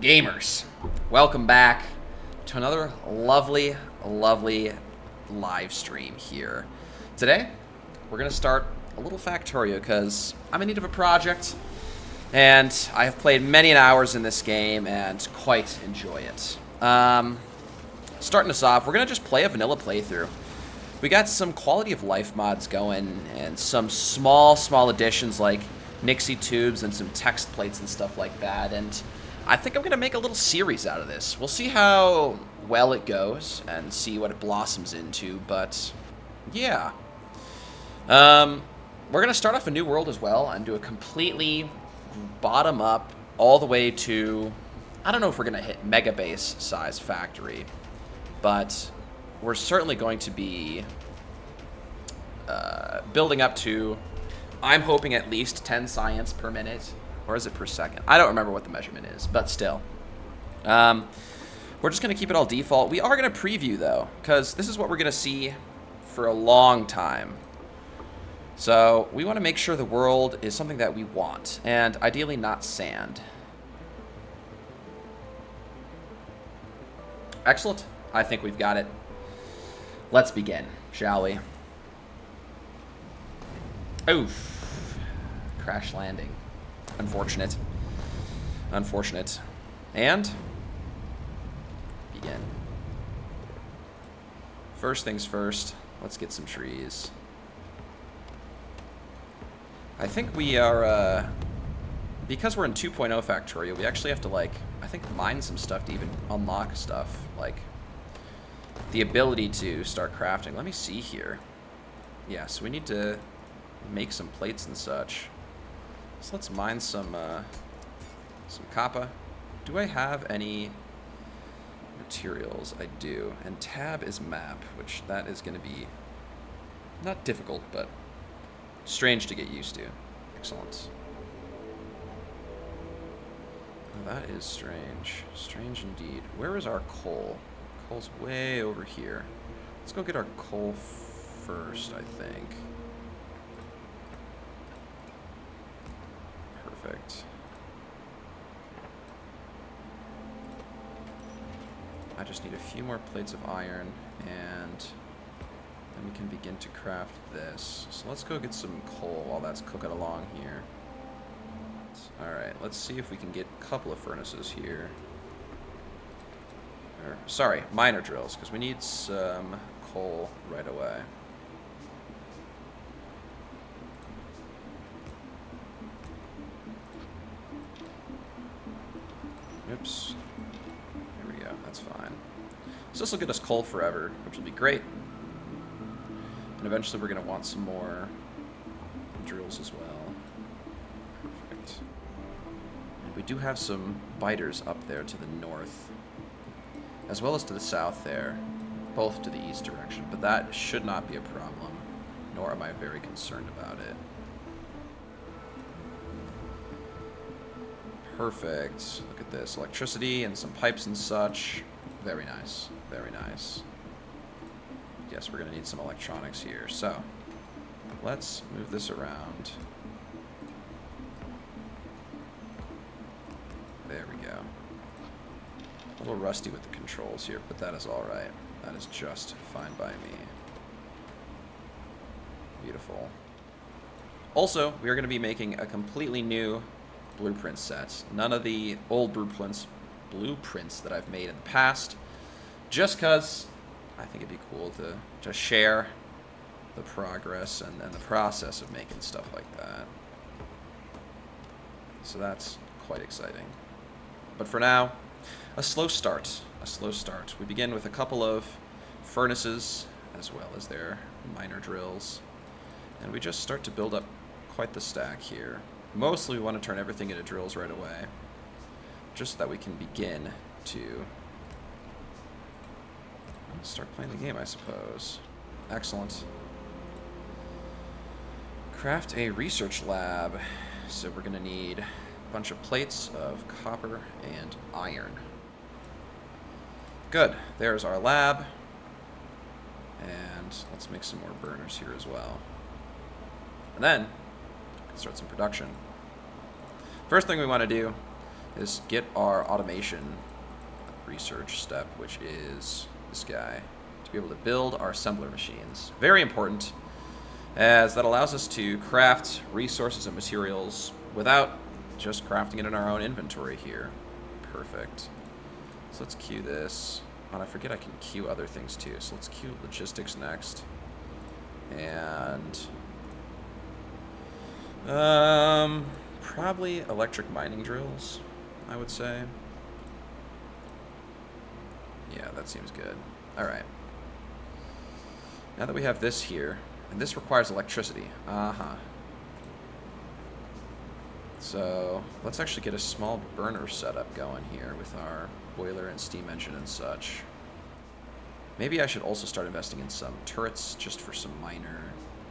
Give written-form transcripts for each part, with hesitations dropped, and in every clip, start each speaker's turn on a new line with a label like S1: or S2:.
S1: Gamers, welcome back to another lovely live stream here. Today, we're going to start a little Factorio because I'm in need of a project, and I have played many hours in this game and quite enjoy it. Starting us off, we're going to just play a vanilla playthrough. We got some quality of life mods going and some small additions like Nixie tubes and some text plates and stuff like that, and I think I'm going to make a little series out of this. We'll see how well it goes and see what it blossoms into, but yeah. We're going to start off a new world as well and do a completely bottom up all the way to, I don't know if we're going to hit mega base size factory, but we're certainly going to be building up to, I'm hoping at least 10 science per minute. Or is it per second? I don't remember what the measurement is, but still. We're just going to keep it all default. We are going to preview, though, because this is what we're going to see for a long time. So we want to make sure the world is something that we want, and ideally not sand. Excellent. I think we've got it. Let's begin, shall we? Oof. Crash landing. Unfortunate. And begin. First things first, let's get some trees. I think we are, because we're in 2.0 Factorio, we actually have to, like, I think mine some stuff to even unlock stuff. Like, the ability to start crafting. Let me see here. Yeah, so we need to make some plates and such. So let's mine some copper. Do I have any materials? I do. And tab is map, which that is going to be not difficult, but strange to get used to. Excellent. Oh, that is strange. Strange indeed. Where is our coal? Coal's way over here. Let's go get our coal first, I think. Perfect. I just need a few more plates of iron, and then we can begin to craft this. So let's go get some coal while that's cooking along here. Alright, let's see if we can get a couple of furnaces here. Or, sorry, miner drills, because we need some coal right away. Oops. There we go. That's fine. So this will get us coal forever, which will be great. And eventually we're going to want some more drills as well. Perfect. And we do have some biters up there to the north, as well as to the south there, both to the east direction. But that should not be a problem, nor am I very concerned about it. Perfect. Look at this. Electricity and some pipes and such. Very nice. Very nice. Yes, we're going to need some electronics here. So, let's move this around. There we go. A little rusty with the controls here, but that is alright. That is just fine by me. Beautiful. Also, we are going to be making a completely new blueprint sets. None of the old blueprints that I've made in the past, just because I think it'd be cool to just share the progress and the process of making stuff like that. So that's quite exciting. But for now, a slow start. A slow start. We begin with a couple of furnaces as well as their miner drills, and we just start to build up quite the stack here. Mostly we want to turn everything into drills right away, just so that we can begin to start playing the game, I suppose. Excellent. Craft a research lab. So we're going to need a bunch of plates of copper and iron. Good. There's our lab. And let's make some more burners here as well. And then start some production. First thing we want to do is get our automation research step, which is this guy, to be able to build our assembler machines. Very important, as that allows us to craft resources and materials without just crafting it in our own inventory here. Perfect. So let's queue this. And I forget I can queue other things too. So let's queue logistics next. And probably electric mining drills, I would say. Yeah, that seems good. Alright. Now that we have this here, and this requires electricity. So let's actually get a small burner setup going here with our boiler and steam engine and such. Maybe I should also start investing in some turrets just for some minor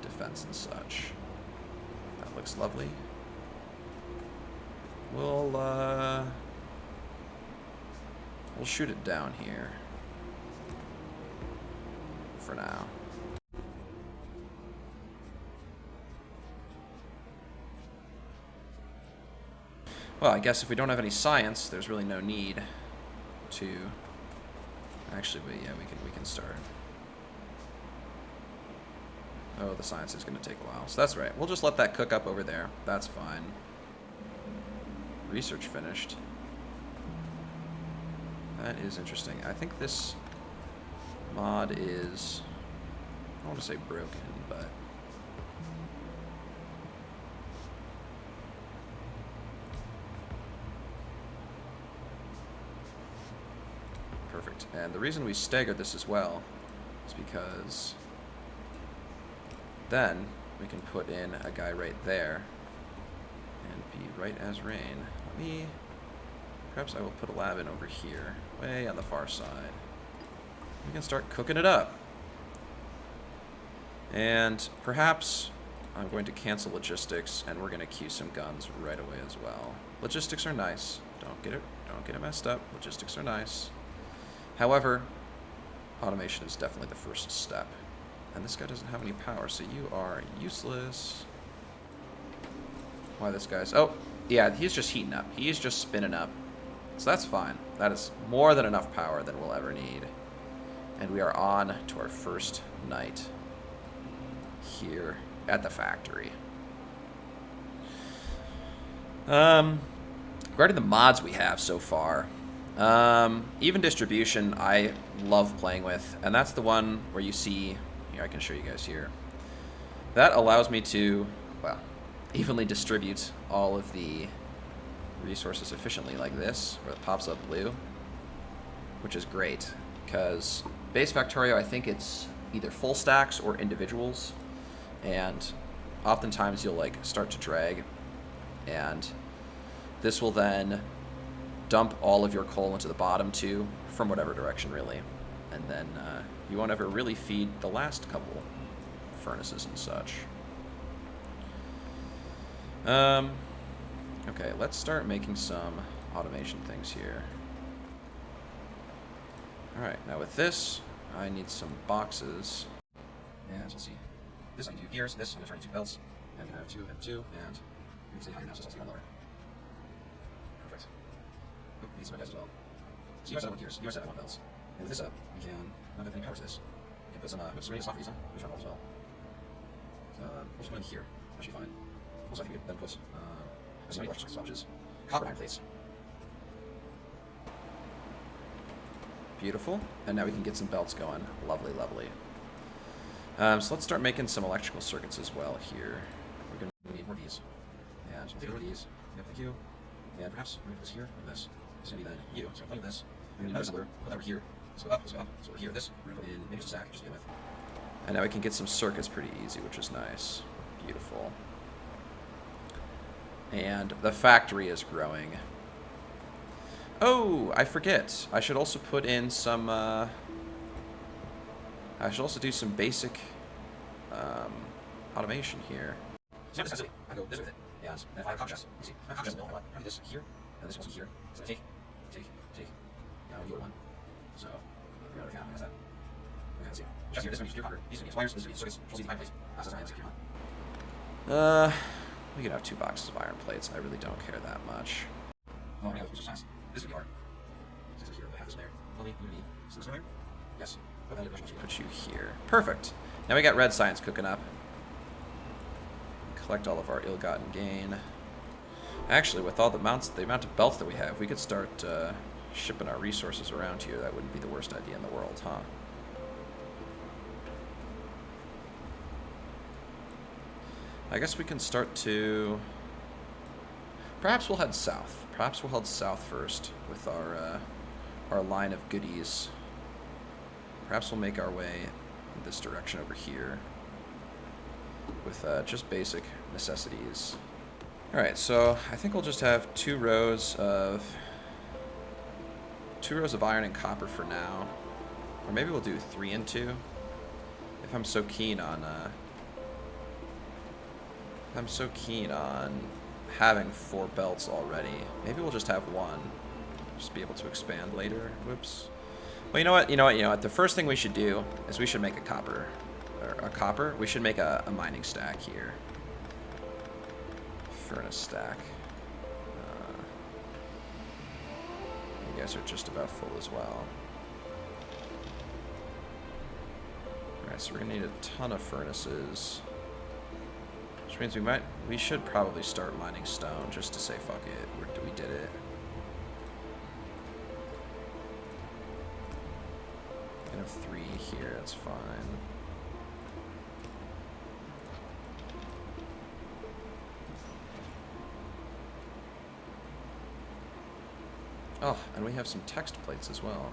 S1: defense and such. That looks lovely. We'll shoot it down here for now. Well, I guess if we don't have any science, there's really no need to. Actually, but yeah, we can start. Oh, the science is going to take a while, so that's right. We'll just let that cook up over there. That's fine. Research finished. That is interesting. I think this mod is, I don't want to say broken, but perfect. And the reason we staggered this as well is because then we can put in a guy right there and be right as rain. Perhaps I will put a lab in over here, way on the far side. We can start cooking it up. And perhaps I'm going to cancel logistics, and we're going to queue some guns right away as well. Logistics are nice. Don't get it messed up. Logistics are nice. However, automation is definitely the first step. And this guy doesn't have any power, so you are useless. Why this guy's... Oh, yeah, he's just heating up. He's just spinning up. So that's fine. That is more than enough power than we'll ever need. And we are on to our first night here at the factory. Regarding the mods we have so far, even distribution I love playing with, and that's the one where you see, here I can show you guys here, that allows me to, well, evenly distribute all of the resources efficiently like this, where it pops up blue, which is great, because base Factorio, I think it's either full stacks or individuals, and oftentimes you'll like start to drag, and this will then dump all of your coal into the bottom too, from whatever direction really, and then you won't ever really feed the last couple furnaces and such. Okay, let's start making some automation things here. Alright, now with this, I need some boxes. And let's see. This I can do gears, this I'm going to turn into belts, and have two, and two, and you can see higher now, so let's get lower. Perfect. Oh, need some guys as well. So you guys have one gears, you guys have one belts. And with this up, we can not have any power to this. We can put some radius off for these on, which are as well. We'll just put in here, that should be fine. Also, I think we can then put some electric switches. Copper iron plates. Beautiful. And now we can get some belts going. Lovely, lovely. So let's start making some electrical circuits as well here. We're going to need more of these. And we'll take more of these. Yep, thank you. And perhaps we're going to put this here, or this. It's going to be then you. So I'm playing with this. We're going to do another put that over here. Let's go up, let's go up. So we're here, this. We're going to put in maybe just a stack, just to begin with. And now we can get some circuits pretty easy, which is nice. Beautiful. And the factory is growing. Oh, I forget. I should also put in some, I should also do some basic automation here. So essentially, I go this with it, and if I have contrast, you see, I have contrast in the middle, I do this here, and this also here. So I take, now we go one. So, we got that. Okay, let's see. Just here, this one uses pure copper, these are wires, these are circuits, control the iron plate. That's iron secure. We could have 2 boxes of iron plates. I really don't care that much. Oh, I have resource science. This would be hard. This is here. I have this layer. Is this layer? Yes. Put you here. Perfect. Now we got red science cooking up. Collect all of our ill-gotten gain. Actually, with all the amount of belts that we have, we could start shipping our resources around here. That wouldn't be the worst idea in the world, huh? I guess we can start to... Perhaps we'll head south. Perhaps we'll head south first with our line of goodies. Perhaps we'll make our way in this direction over here with just basic necessities. Alright, so I think we'll just have two rows of iron and copper for now. Or maybe we'll do 3 and 2 if I'm so keen on having 4 belts already. Maybe we'll just have 1. Just be able to expand later. Whoops. Well, you know what? The first thing we should do is we should make a copper. We should make a mining stack here. Furnace stack. You guys are just about full as well. Alright, so we're gonna need a ton of furnaces. Which means we should probably start mining stone just to say fuck it. We did it. We can have 3 here, that's fine. Oh, and we have some text plates as well.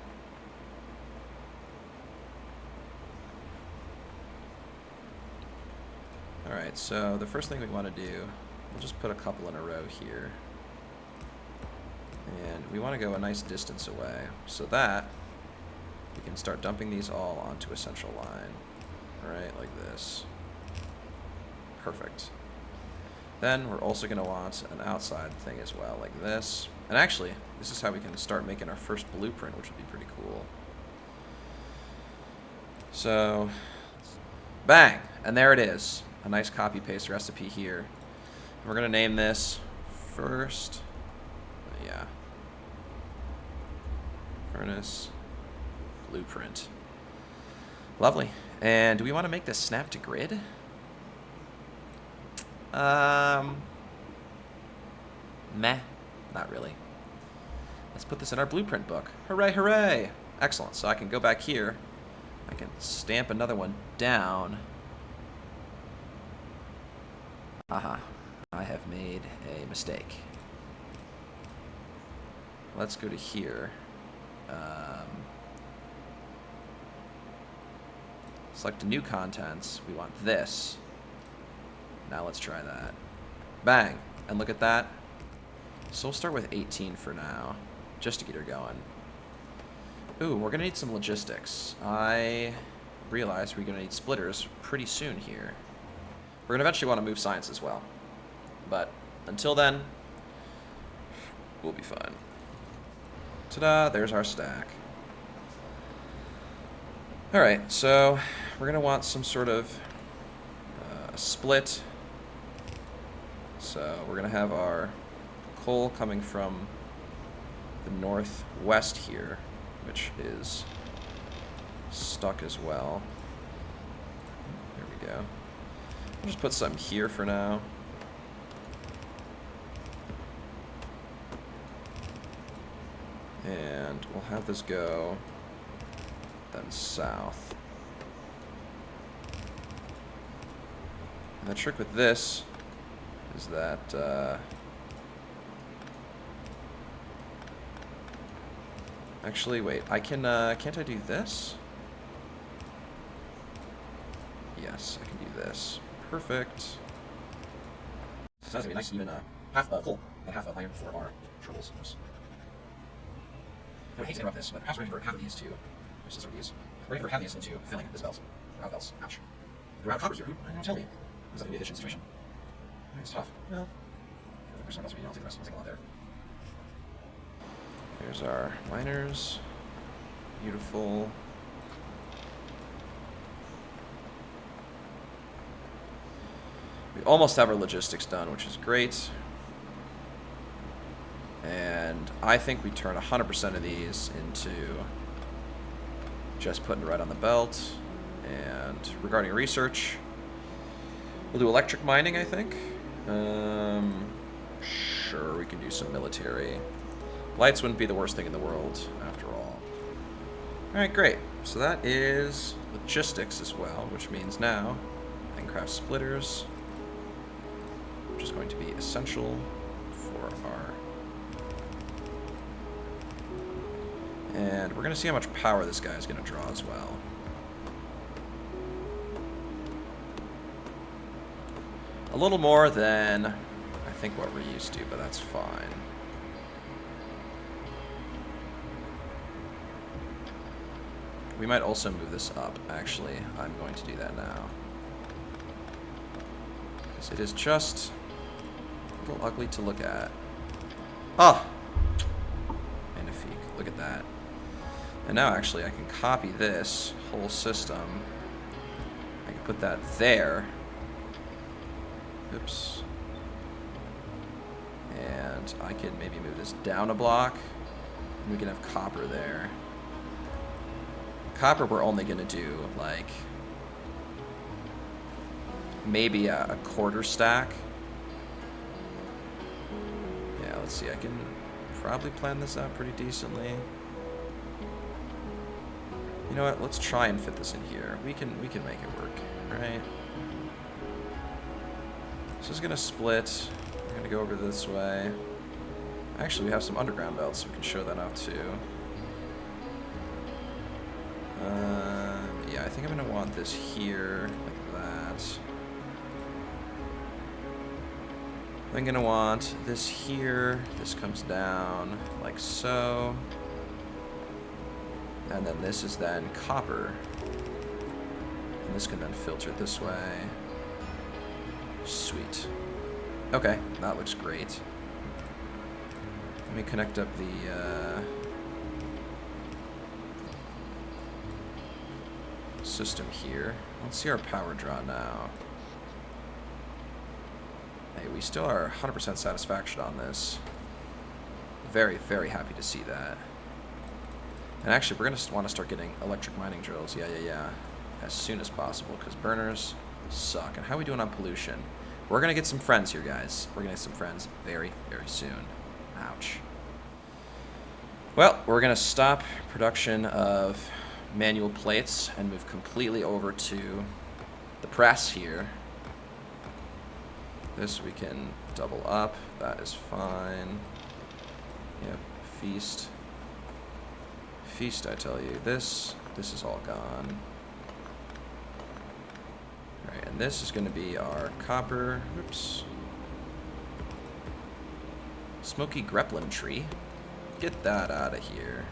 S1: Alright, so the first thing we want to do, we'll just put a couple in a row here. And we want to go a nice distance away, so that we can start dumping these all onto a central line. Alright, like this. Perfect. Then we're also going to want an outside thing as well, like this. And actually, this is how we can start making our first blueprint, which would be pretty cool. So, bang! And there it is. A nice copy-paste recipe here. And we're going to name this first, yeah, furnace blueprint. Lovely. And do we want to make this snap to grid? Meh. Not really. Let's put this in our blueprint book. Hooray, hooray! Excellent. So I can go back here. I can stamp another one down. Aha. I have made a mistake. Let's go to here. Select new contents. We want this. Now let's try that. Bang! And look at that. So we'll start with 18 for now, just to get her going. Ooh, we're gonna need some logistics. I realize we're gonna need splitters pretty soon here. We're gonna eventually want to move science as well. But until then, we'll be fine. Ta-da, there's our stack. Alright, so we're gonna want some sort of split. So we're gonna have our coal coming from the northwest here, which is stuck as well. There we go. I'll just put some here for now. And we'll have this go then south. And the trick with this is that actually, wait, I can, can't I do this? Yes, I can do this. Perfect. So that's gonna be nice even, half coal and half iron for our troubles. I hate to interrupt this, but perhaps we're going to half of these to, which is these. We're going to half of these into filling this belt. Round belts. Ouch. The round coppers here. Don't tell me. Is that going to be a efficient situation? It's tough. Well, for some else, I'll take the rest. I'll take a lot there. There's our miners. Beautiful. We almost have our logistics done, which is great. And I think we turn 100% of these into just putting it right on the belt. And regarding research, we'll do electric mining, I think. Sure, we can do some military. Lights wouldn't be the worst thing in the world, after all. Alright, great. So that is logistics as well, which means now I can craft splitters, which is going to be essential for our... And we're going to see how much power this guy is going to draw as well. A little more than I think what we're used to, but that's fine. We might also move this up, actually. I'm going to do that now. Because it is just a little ugly to look at. Ah! Magnifique. Look at that. And now, actually, I can copy this whole system. I can put that there. Oops. And I could maybe move this down a block. And we can have copper there. Copper we're only going to do, like, maybe a quarter stack. Yeah, let's see. I can probably plan this out pretty decently. You know what? Let's try and fit this in here. We can make it work, right? This is gonna split. We're gonna go over this way. Actually, we have some underground belts, so we can show that out too. Yeah, I think I'm gonna want this here, like that. I'm gonna want this here. This comes down like so. And then this is then copper. And this can then filter this way. Sweet. Okay, that looks great. Let me connect up the system here. Let's see our power draw now. Hey, we still are 100% satisfaction on this. Very, very happy to see that. And actually, we're going to want to start getting electric mining drills. Yeah. As soon as possible, because burners suck. And how are we doing on pollution? We're going to get some friends here, guys. We're going to get some friends very, very soon. Ouch. Well, we're going to stop production of manual plates and move completely over to the press here. This we can double up. That is fine. Yep, feast. Feast, I tell you. This is all gone. Alright, and this is going to be our copper. Oops. Smoky Greplin tree. Get that out of here.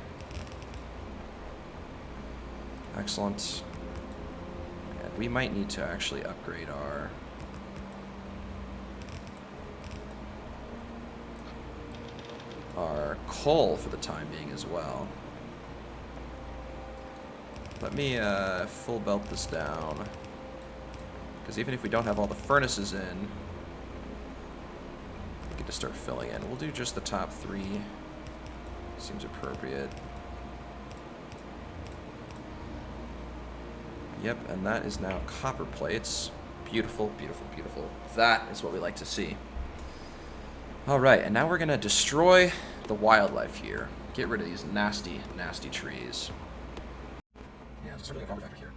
S1: Excellent. And we might need to actually upgrade our coal for the time being as well. Let me full belt this down, because even if we don't have all the furnaces in, we get to start filling in. We'll do just the top 3. Seems appropriate. Yep, and that is now copper plates. Beautiful, beautiful, beautiful. That is what we like to see. Alright, and now we're going to destroy the wildlife here. Get rid of these nasty, nasty trees. Yeah, let's start back here.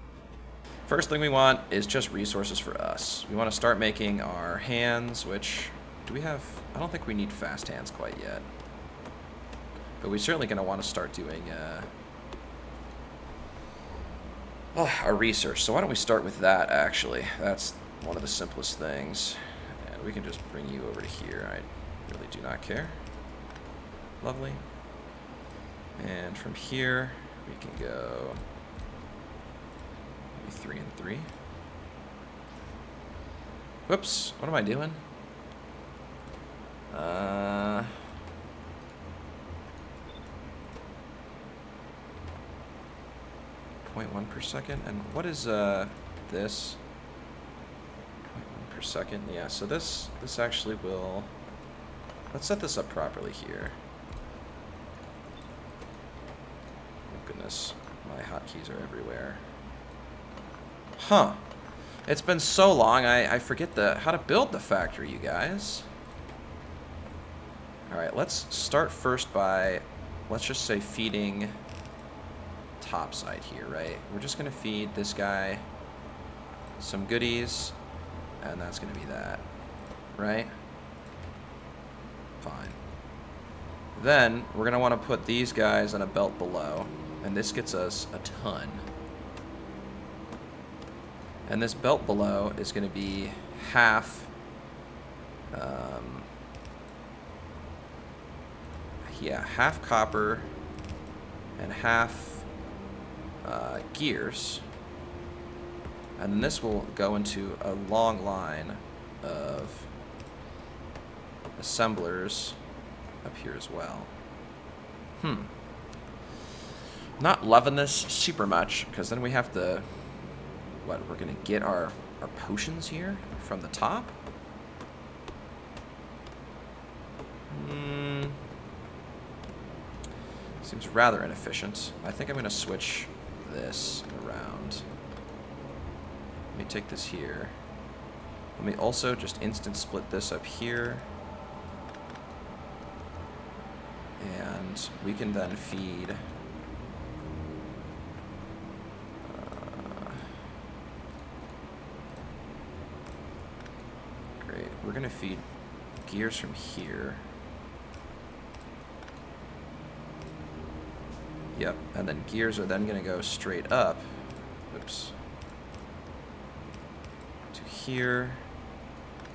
S1: First thing we want is just resources for us. We want to start making our hands, which... do we have... I don't think we need fast hands quite yet. But we're certainly going to want to start doing our research. So why don't we start with that, actually. That's one of the simplest things. And we can just bring you over to here. I really do not care. Lovely. And from here, we can go maybe 3 and 3. Whoops, what am I doing? 0.1 per second. And what is this? 0.1 per second. Yeah, so this actually will... let's set this up properly here. goodness. My hotkeys are everywhere. Huh. It's been so long, I forget how to build the factory, you guys. Alright, let's start first by, let's just say feeding topside here, right? We're just going to feed this guy some goodies, and that's going to be that, right? Fine. Then, we're going to want to put these guys on a belt below, and this gets us a ton. And this belt below is going to be half, half copper and half gears. And then this will go into a long line of assemblers up here as well. Not loving this super much, because then we have to... What, we're going to get our potions here from the top? Seems rather inefficient. I think I'm going to switch this around. Let me take this here. Let me also just instant split this up here. And we can then feed... great. We're going to feed gears from here. Yep, and then gears are then going to go straight up. Oops. To here.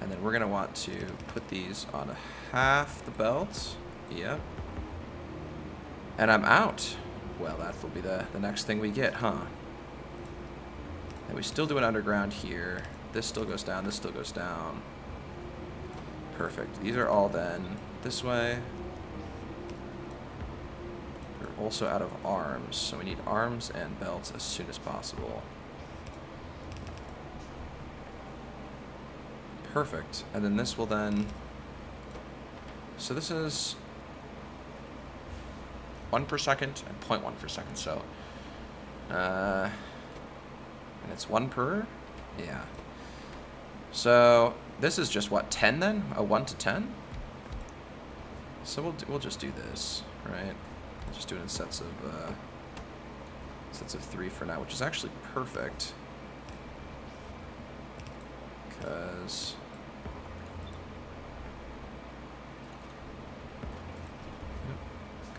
S1: And then we're going to want to put these on half the belt. Yep. And I'm out. Well, that will be the next thing we get, huh? And we still do an underground here. This still goes down, this still goes down. Perfect. These are all then this way. We're also out of arms, so we need arms and belts as soon as possible. Perfect. And then this will then... So this is 1 per second and 0.1 per second, so... and it's 1 per? Yeah. So this is just, what, 10 then? A 1 to 10? So we'll just do this, right? We'll just do it in sets of 3 for now, which is actually perfect. Because...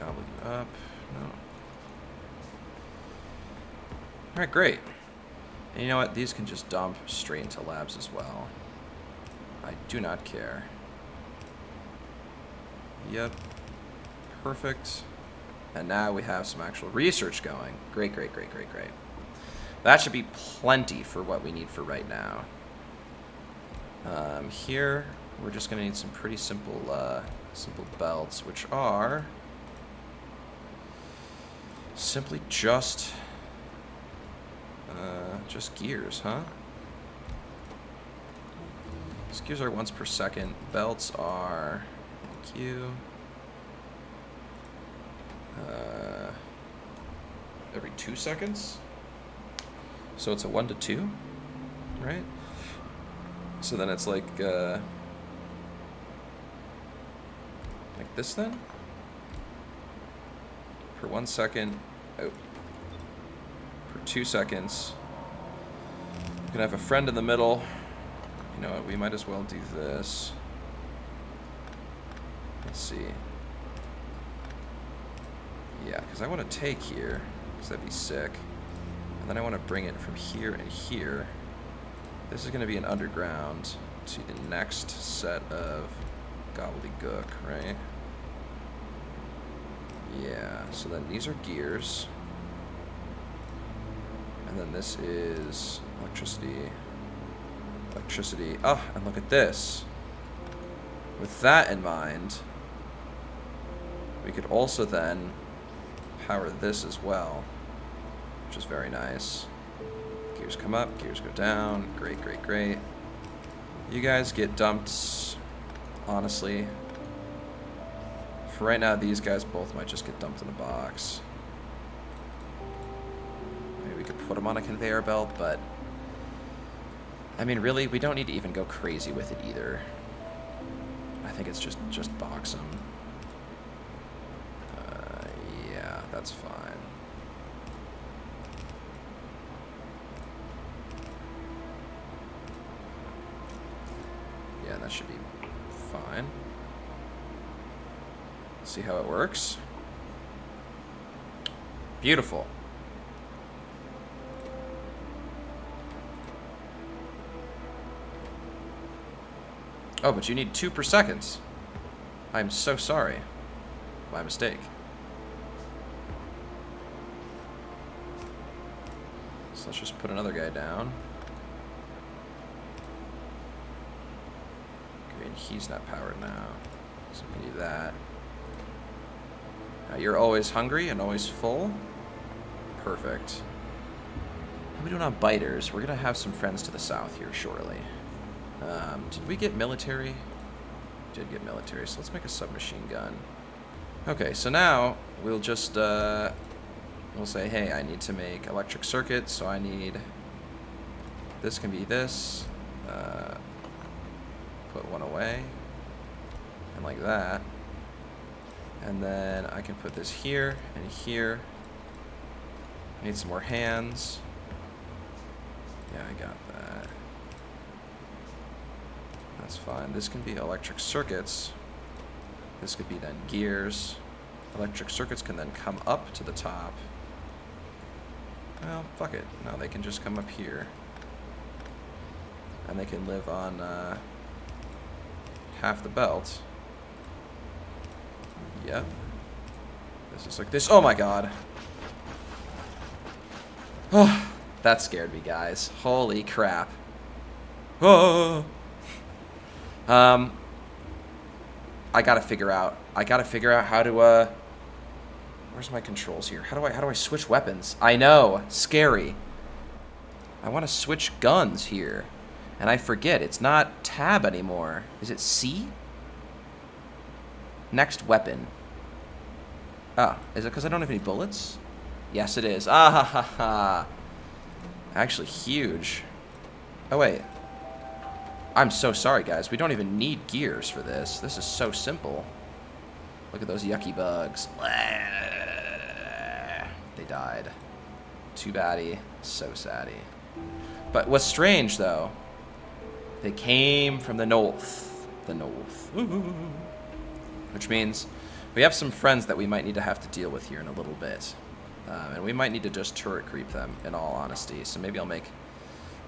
S1: Gobble you up. No. Alright, great. And you know what? These can just dump straight into labs as well. I do not care. Yep. Perfect. And now we have some actual research going. Great, great, great, great, great. That should be plenty for what we need for right now. Here, we're just going to need some pretty simple belts, which are simply just gears, huh? These gears are 1 per second. Belts are Q. Every 2 seconds. So it's a 1 to 2, right? So then it's like this then? Per 1 second. Oh. Per 2 seconds. You can have a friend in the middle. You know what, we might as well do this. Let's see. Yeah, because I want to take here, because that'd be sick. And then I want to bring it from here and here. This is going to be an underground to the next set of gobbledygook, right? Yeah, so then these are gears. And then this is electricity. Electricity. Oh, and look at this. With that in mind, we could also then power this as well, which is very nice. Gears come up, gears go down. Great, great, great. You guys get dumped, honestly. For right now, these guys both might just get dumped in a box. Maybe we could put them on a conveyor belt, but... I mean, really, we don't need to even go crazy with it either. I think it's just box them. Yeah, that's fine. Yeah, that should be fine. See how it works. Beautiful. Oh, but you need 2 per second. I'm so sorry. My mistake. So let's just put another guy down. Okay, and he's not powered now. So we can do that. Now you're always hungry and always full. Perfect. What are we doing on biters? We're gonna have some friends to the south here shortly. Did we get military? Did get military, so let's make a submachine gun. Okay, so now we'll just we'll say, hey, I need to make electric circuits, so I need this can be this. Put one away, and like that, and then I can put this here and here. I need some more hands. Yeah, I got that. That's fine. This can be electric circuits. This could be then gears. Electric circuits can then come up to the top. Well, fuck it. No, they can just come up here. And they can live on half the belt. Yep. This is like this. Oh my god. Oh, that scared me, guys. Holy crap. Oh. I gotta figure out how to, where's my controls here? How do I switch weapons? I know, scary. I want to switch guns here, and I forget, it's not tab anymore. Is it C? Next weapon. Ah, is it because I don't have any bullets? Yes, it is. Ah ha ha ha. Actually, huge. Oh, wait. I'm so sorry, guys. We don't even need gears for this. This is so simple. Look at those yucky bugs. They died. Too baddie. So saddy. But what's strange, though, they came from the north. The north. Which means we have some friends that we might need to have to deal with here in a little bit. And we might need to just turret creep them, in all honesty. So maybe I'll make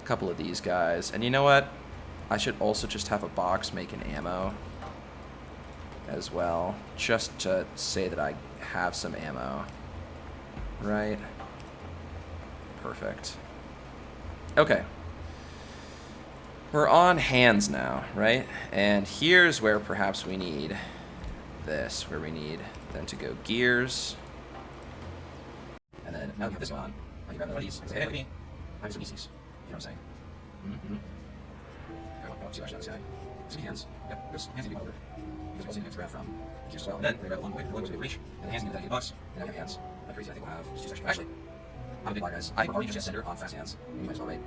S1: a couple of these guys. And you know what? I should also just have a box making ammo as well, just to say that I have some ammo. Right? Perfect. Okay. We're on hands now, right? And here's where perhaps we need this, where we need then to go gears. And then now we have this on. I can grab one of these and say, hey, look at me. I'm some ECs. You know what I'm saying? Mm-hmm. See what I should say. Some hands. Yep, there's hands need to be over. Because we'll see where it's from. Gears as well. And then we grab one way, the way reach, and the hands need to be bucks, and I have hands. That's crazy. I think we'll have just 2 sections. Actually, I'm a big liar, guys. I already just Cinder on fast hands. We might as well wait.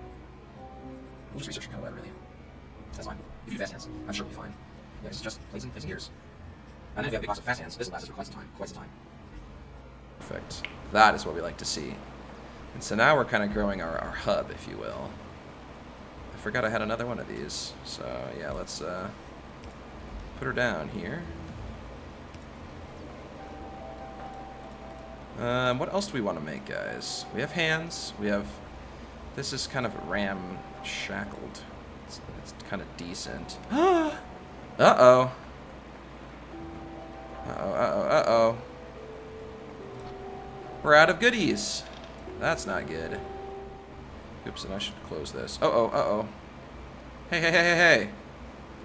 S1: We'll just research kind of whatever, really. That's fine. If you do fast hands, I'm sure we'll be fine. Yeah, it's just plates and gears. And then if you have a big box of fast hands, this will last us for quite some time. Quite some time. Perfect. That is what we like to see. And so now we're kind of growing our hub, if you will. I forgot I had another one of these. So, yeah, let's put her down here. What else do we want to make, guys? We have hands. We have... This is kind of ramshackled. It's kind of decent. Uh-oh. Uh-oh, uh-oh, uh-oh. We're out of goodies. That's not good. Oops, and I should close this. Uh-oh, uh-oh. Hey, hey, hey, hey, hey.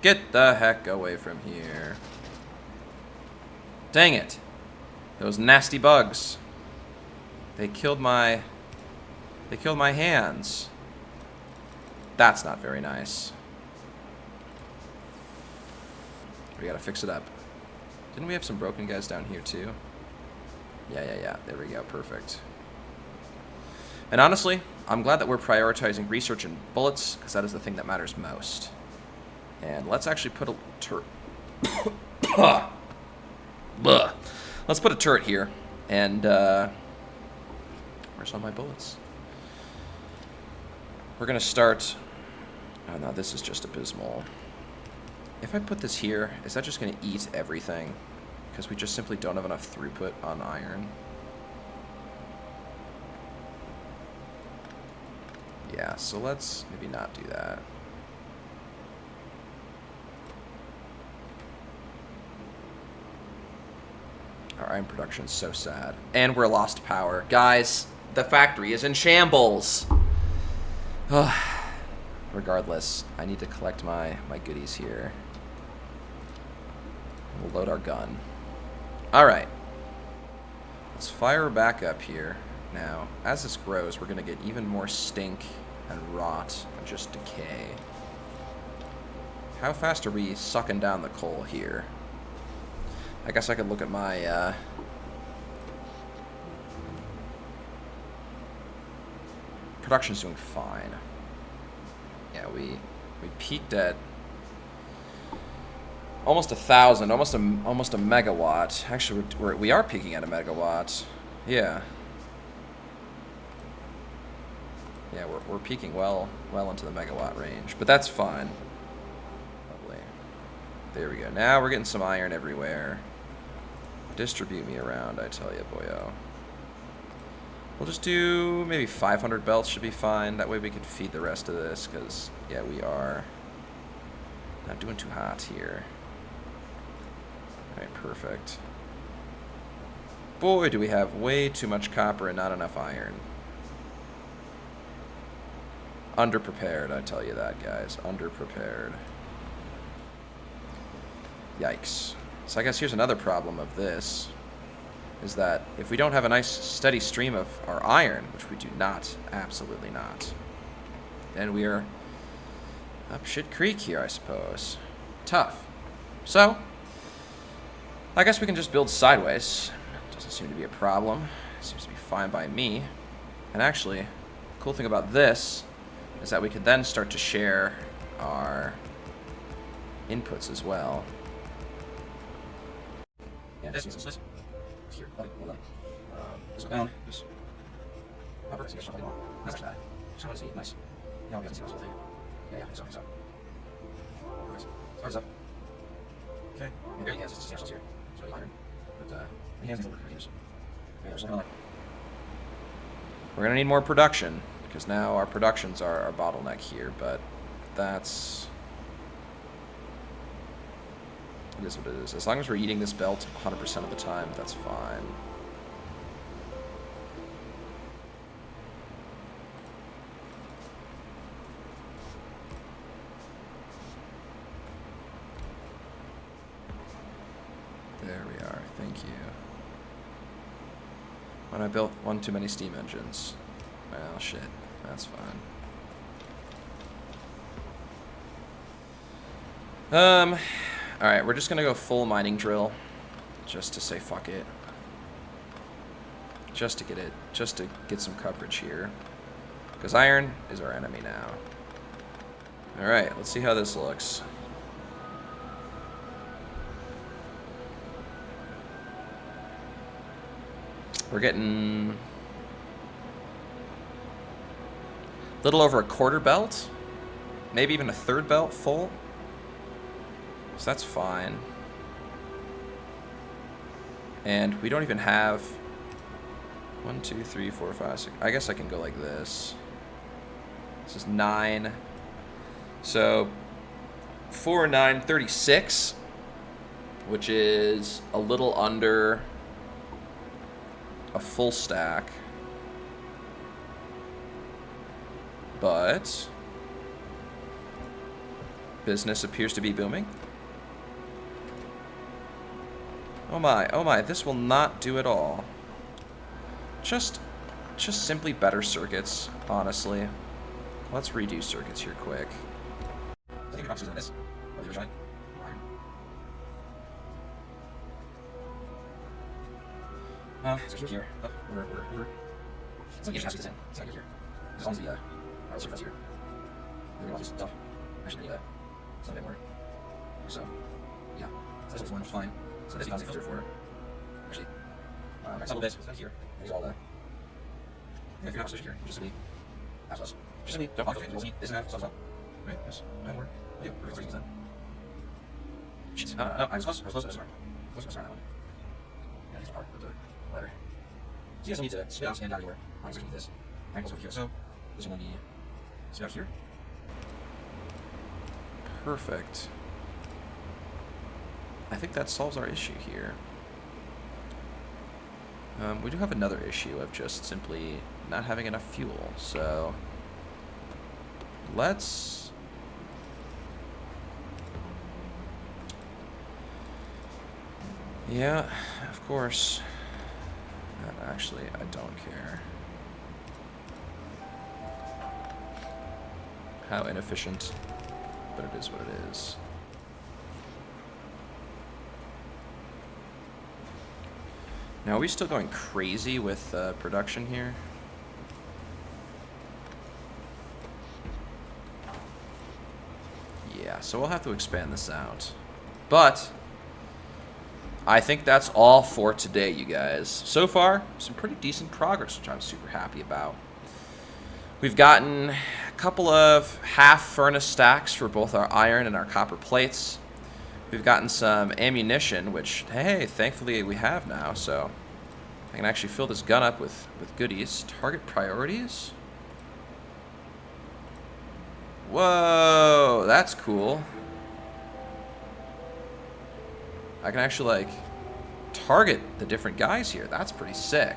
S1: Get the heck away from here. Dang it. Those nasty bugs. They killed my hands. That's not very nice. We gotta fix it up. Didn't we have some broken guys down here too? Yeah. There we go. Perfect. And honestly, I'm glad that we're prioritizing research and bullets, because that is the thing that matters most. And let's actually put a turret. Let's put a turret here. And, where's all my bullets? We're going to start... Oh, no, this is just abysmal. If I put this here, is that just going to eat everything? Because we just simply don't have enough throughput on iron. Yeah, so let's maybe not do that. Our iron production is so sad. And we're lost power. Guys, the factory is in shambles! Regardless, I need to collect my goodies here. We'll load our gun. Alright. Let's fire back up here. Now, as this grows, we're going to get even more stink and rot and just decay. How fast are we sucking down the coal here? I guess I could look at my... Production's doing fine. Yeah, we peaked at almost 1,000, almost a megawatt. Actually, we are peaking at a megawatt. Yeah. Yeah, we're peaking well into the megawatt range, but that's fine. Lovely. There we go. Now we're getting some iron everywhere. Distribute me around, I tell you, boyo. We'll just do maybe 500 belts should be fine. That way we can feed the rest of this, because, yeah, we are not doing too hot here. Alright, perfect. Boy, do we have way too much copper and not enough iron. Underprepared, I tell you that, guys. Underprepared. Yikes. So I guess here's another problem of this. Is that if we don't have a nice steady stream of our iron, which we do not, absolutely not, then we are up shit creek here, I suppose. Tough. So, I guess we can just build sideways. Doesn't seem to be a problem. Seems to be fine by me. And actually, the cool thing about this is that we could then start to share our inputs as well. Yeah, this is here, just down, just upper, so something more. That's not bad. Just want to see, nice. Now we can see what's with it. Yeah, so. Perfect. Stars up. Okay. And there he has his substantials here. It's really iron. But, he has a little bit of We're gonna need more production, because now our productions are our bottleneck here, but that's... It is what it is. As long as we're eating this belt 100% of the time, that's fine. There we are. Thank you. When I built one too many steam engines. Well, shit. That's fine. Alright, we're just gonna go full mining drill. Just to say fuck it. Just to get some coverage here. Because iron is our enemy now. Alright, let's see how this looks. We're getting a little over a quarter belt. Maybe even a third belt full. So that's fine. And we don't even have 1, 2, 3, 4, 5, 6. I guess I can go like this. This is 9. So 4, 9, 36, which is a little under a full stack. But business appears to be booming. Oh my, this will not do it all. Just simply better circuits, honestly. Let's redo circuits here quick. Here. So you just have to get this in. It's not here. As long as the surface here. Really want to do some stuff. Actually, some bit more. So, yeah. So this one is fine. So this is filter for. Actually, a little bit here. These all the. Yeah, if you're not switched here, just simply ask us. Just simply don't filter. We'll see this and that. Stuff up. Right. Yes. No more. Yeah. We're going to then. Shit. No, I was close. Sorry. Close to that one. Yeah, this part of the letter. So you guys need to spit out and out anywhere. I'm going to this. Angles over here. So this one will be spit out here. Perfect. I think that solves our issue here. We do have another issue of just simply not having enough fuel, so let's yeah, of course. Actually, I don't care. How inefficient, but it is what it is. Now, are we still going crazy with production here? Yeah, so we'll have to expand this out. But I think that's all for today, you guys. So far, some pretty decent progress, which I'm super happy about. We've gotten a couple of half furnace stacks for both our iron and our copper plates. We've gotten some ammunition, which, hey, thankfully we have now, so I can actually fill this gun up with goodies. Target priorities? Whoa, that's cool. I can actually, like, target the different guys here. That's pretty sick.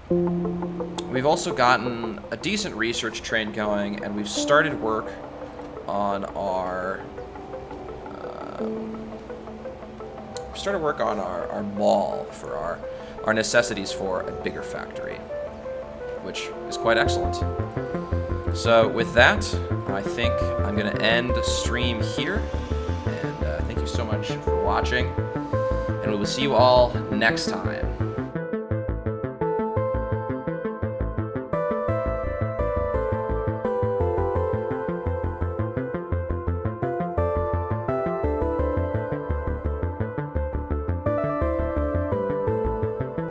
S1: We've also gotten a decent research train going, and we've started work on our our mall for our necessities for a bigger factory, which is quite excellent. So with that, I think I'm going to end the stream here, and thank you so much for watching, and we will see you all next time.